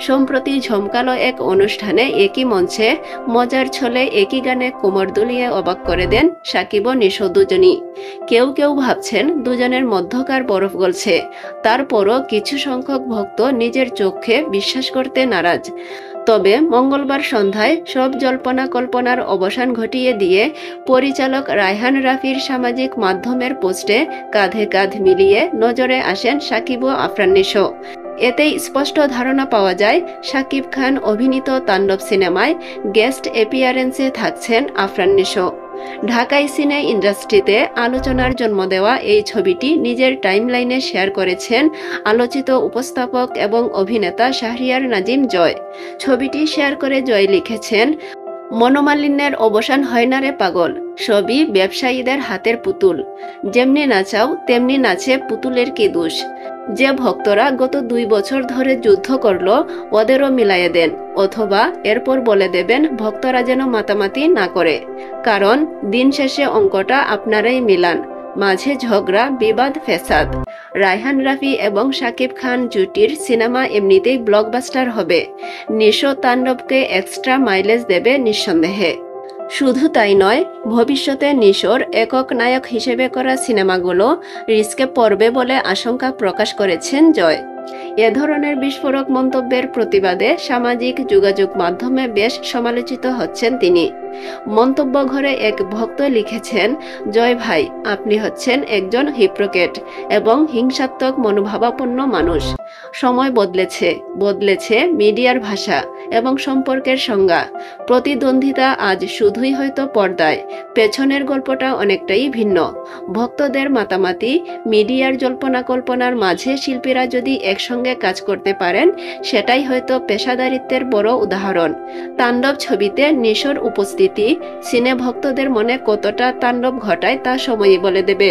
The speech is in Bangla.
সম্প্রতি ঝমকালো এক অনুষ্ঠানে একই মঞ্চে মজার ছলে একই গানে কোমর দুলিয়ে অবাক করে দেন সাকিব ও নিশো দুজনই। কেউ কেউ ভাবছেন দুজনের মধ্যকার বরফ গলছে, তারপরও কিছু সংখ্যক ভক্ত নিজের চোখে বিশ্বাস করতে নারাজ। তবে মঙ্গলবার সন্ধ্যায় সব জল্পনা কল্পনার অবসান ঘটিয়ে দিয়ে পরিচালক রায়হান রাফির সামাজিক মাধ্যমের পোস্টে কাঁধে কাঁধ মিলিয়ে নজরে আসেন সাকিব ও আফরান নিশো। এতেই স্পষ্ট ধারণা পাওয়া যায় শাকিব খান অভিনীত তাণ্ডব সিনেমায় গেস্ট অ্যাপিয়ারেন্সে থাকছেন আফরান নিশো। ঢাকাই সিনে ইন্ডাস্ট্রিতে আলোচনার জন্ম দেওয়া এই ছবিটি নিজের টাইমলাইনে শেয়ার করেছেন আলোচিত উপস্থাপক এবং অভিনেতা শাহরিয়ার নাজিম জয়। ছবিটি শেয়ার করে জয় লিখেছেন, মনোমালিন্যের অবসান হয় না রে পাগল, সবই ব্যবসায়ীদের হাতের পুতুল। যেমনি নাচাও তেমনি নাচে পুতুলের কি দোষ। যে ভক্তরা গত 2 বছর ধরে যুদ্ধ করলো ওদেরও মিলাইয়ে দেন, অথবা এরপর বলে দেবেন ভক্তরা যেন মাতামাতি না করে, কারণ দিন শেষে অঙ্কটা আপনারাই মিলান, মাঝে ঝগড়া বিবাদ ফেসাদ। রায়হান রাফি এবং শাকিব খান জুটির সিনেমা এমনিতেই ব্লকবাস্টার হবে। নিশো তাণ্ডবকে এক্সট্রা মাইলেজ দেবে নিঃসন্দেহে। শুধু তাই নয়, ভবিষ্যতে নিশোর একক নায়ক হিসেবে করা সিনেমাগুলো রিস্কে পড়বে বলে আশঙ্কা প্রকাশ করেছেন জয়। এ ধরনের বিস্ফোরক মন্তব্যের প্রতিবাদে সামাজিক যোগাযোগ মাধ্যমে বেশ সমালোচিত হচ্ছেন তিনি। মন্তব্য ঘরে এক ভক্ত লিখেছেন, জয় ভাই, আপনি হচ্ছেন একজন হিপ্রোকেট এবং হিংসাত্মক মনোভাবাপন্ন মানুষ। সময় বদলেছে মিডিয়ার ভাষা এবং সম্পর্কের সংজ্ঞা। প্রতিদ্বন্দ্বিতা আজ শুধুই হয়তো পর্দায়, পেছনের গল্পটা অনেকটাই ভিন্ন। ভক্তদের মাতামাতি, মিডিয়ার জল্পনা কল্পনার মাঝে শিল্পীরা যদি একসঙ্গে কাজ করতে পারেন, সেটাই হয়তো পেশাদারিত্বের বড় উদাহরণ। তাণ্ডব ছবিতে নিশোর উপস্থিতি সিনে ভক্তদের মনে কতটা তাণ্ডব ঘটায় তা সময়ই বলে দেবে।